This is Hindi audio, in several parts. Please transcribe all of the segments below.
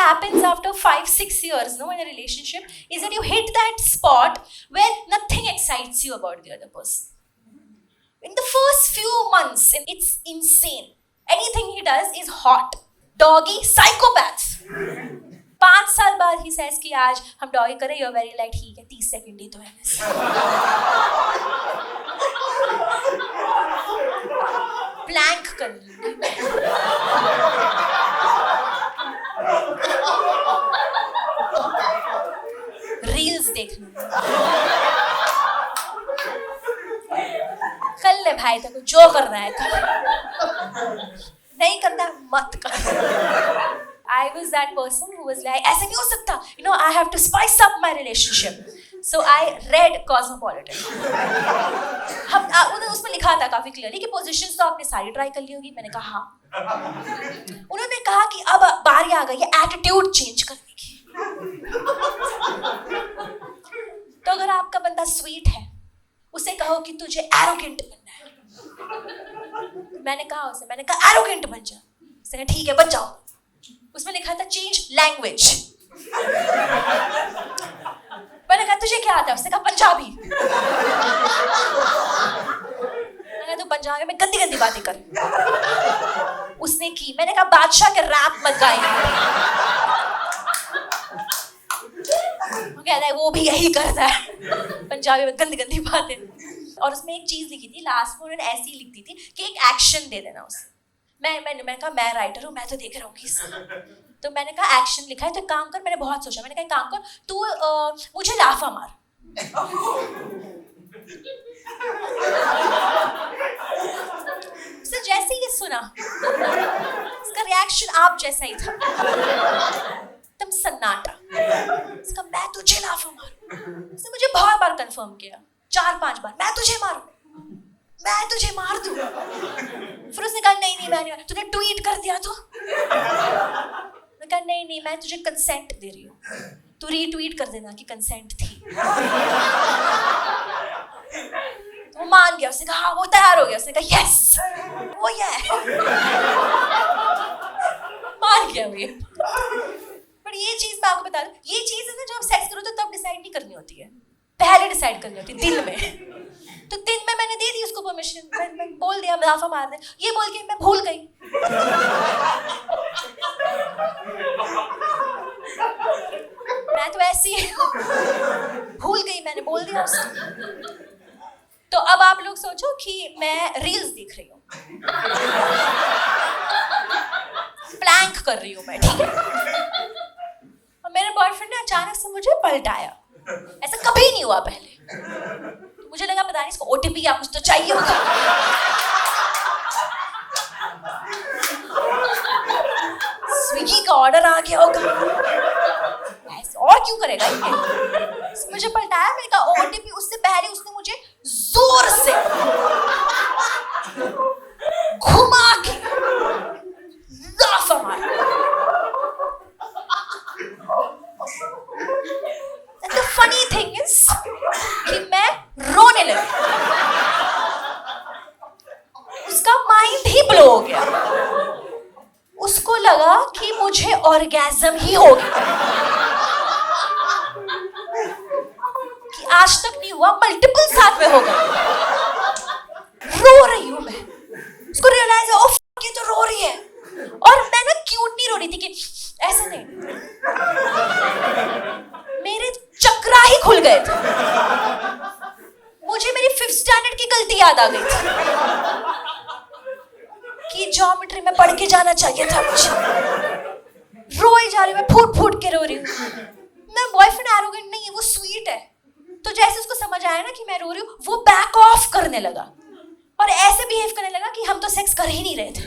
happens after 5-6 years, no, in a relationship, is that you hit that spot where nothing excites you about the other person. In the first few months, it's insane. Anything he does is hot. Doggy, psychopath. 5 साल बाद he says कि आज हम डॉगी करें, you're very like ठीक है 30 सेकंड ही तो है. Blank कर लूँगी. रील्स देख लूँगी. कर ले भाई, तेरे को जो करना है कर. नहीं करना मत कर. I was that person who was like, ऐसा नहीं हो सकता, you know, I have to spice up my relationship. So I read Cosmopolitan. उन्होंने उसमें लिखा था काफी क्लियरली कि पोजीशंस तो आपने सारी ट्राई कर ली होगी. मैंने कहा हाँ. उन्होंने कहा कि अब बारी आ गई है एटीट्यूड चेंज करने की. तो अगर आपका बंदा स्वीट है, उसे कहो कि तुझे एरोगेंट बनना है. मैंने कहा एरोगेंट बन जा. उसने कहा ठीक है बन जाओ. उसमें लिखा था चेंज लैंग्वेज. मैंने कहा तुझे क्या आता है? उसने कहा पंजाबी. मैंने कहा तू पंजाबी में गंदी गंदी बातें कर. उसने की. मैंने कहा बादशाह के रैप मत गाए. वो कहता है वो भी यही करता है, पंजाबी में गंदी गंदी बातें. और उसमें एक चीज लिखी थी लास्ट में, उन्होंने ऐसी लिखती थी कि एक एक्शन दे देना उसे. मैंने कहा मैं राइटर हूँ, मैं तो देख रहा हूँ. तो मैंने कहा एक्शन लिखा है तो काम कर. मैंने बहुत सोचा. मैंने कहा काम कर तू मुझे लाफा मार. तो जैसे ही ये सुना, इसका रिएक्शन आप जैसा ही था. तुम सन्नाटा. इसका मैं तुझे लाफा मार. इसने मुझे बहुत बार कंफर्म किया, 4-5 बार, मैं तुझे मार दूं. फिर उसने कहा नहीं मैं नहीं. तूने ट्वीट कर दिया तो? मैं कहा नहीं मैं तुझे कंसेंट दे रही हूँ. तू रीट्वीट कर देना कि कंसेंट थी. तो वो मान गया. उसने कहा हाँ, वो तैयार हो गया. उसने कहा यस वो ये मान गया वो. पर ये चीज मैं आपको बता दूं, ये चीज है ना, जब सेक्स करो तो तब डिसाइड नहीं करनी होती है, पहले डिसाइड करनी होती है दिल में. तो दिन में मैंने दे दी उसको परमिशन. मैं बोल दिया लाफा मार दे. ये बोल के मैं भूल गई. मैं तो ऐसी भूल गई. मैंने बोल दिया उसको. तो अब आप लोग सोचो कि मैं रील्स देख रही हूँ, प्लैंक कर रही हूँ मैं, ठीक है. और मेरे बॉयफ्रेंड ने अचानक से मुझे पलटाया. ऐसा कभी नहीं हुआ पहले. मुझे लगा पता नहीं इसको ओटीपी या कुछ तो चाहिए होगा. स्विगी का ऑर्डर आ गया होगा. ऐसे और क्यों करेगा ये? मुझे पलटाया. मैंने कहा ओटीपी. उससे पहले उसने मुझे जोर से घुमा के लाफा मारा. The funny thing is कि मैं रोने लगी. उसका माइंड ही ब्लो हो गया. उसको लगा कि मुझे ऑर्गेज्म ही हो गया, कि आज तक नहीं हुआ, मल्टीपल साथ में हो गया. रो रही हूं मैं. उसको रियलाइज है ओह ये तो रो रही है. और मैं ना क्यूट नहीं रो रही थी कि ऐसे नहीं. मेरे चक्रा ही खुल गए थे. मुझे मेरी 5th स्टैंडर्ड की गलती याद आ गई थी कि ज्योमेट्री में पढ़ के जाना चाहिए था मुझे. रोई जा रही हूँ मैं, फूट के रो रही हूँ. मैं बॉयफ्रेंड एरोगेंट नहीं है, वो स्वीट है. तो जैसे उसको समझ आया ना कि मैं रो रही हूँ, वो बैक ऑफ करने लगा और ऐसे बिहेव करने लगा कि हम तो सेक्स कर ही नहीं रहे थे.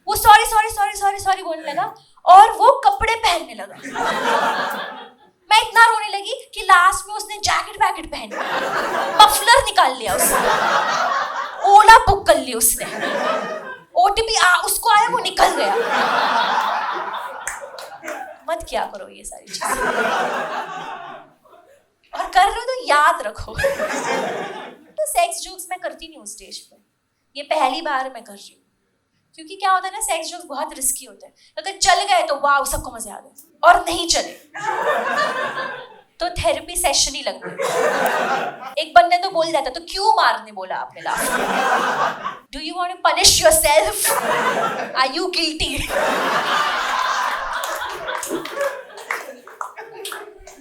वो सॉरी बोलने लगा और वो कपड़े पहनने लगा. मैं इतना रोने लगी कि लास्ट में उसने जैकेट पहन लिया, मफलर निकाल लिया उसने, ओला बुक कर ली उसने. ओटीपी उसको आया, वो निकल गया. मत क्या करो ये सारी चीजें. और कर रहे हो तो याद रखो. तो सेक्स जोक्स मैं करती नहीं हूँ स्टेज पे. ये पहली बार मैं कर रही हूँ. क्योंकि क्या होता है ना, सेक्स जोक्स बहुत रिस्की होते हैं। अगर चल गए तो वाह सबको मजे आ गए, और नहीं चले तो थेरेपी सेशन ही लग गई। एक बंदे तो बोल जाता, तो क्यों मारने बोला आपने last? Do you want to punish yourself? Are you guilty?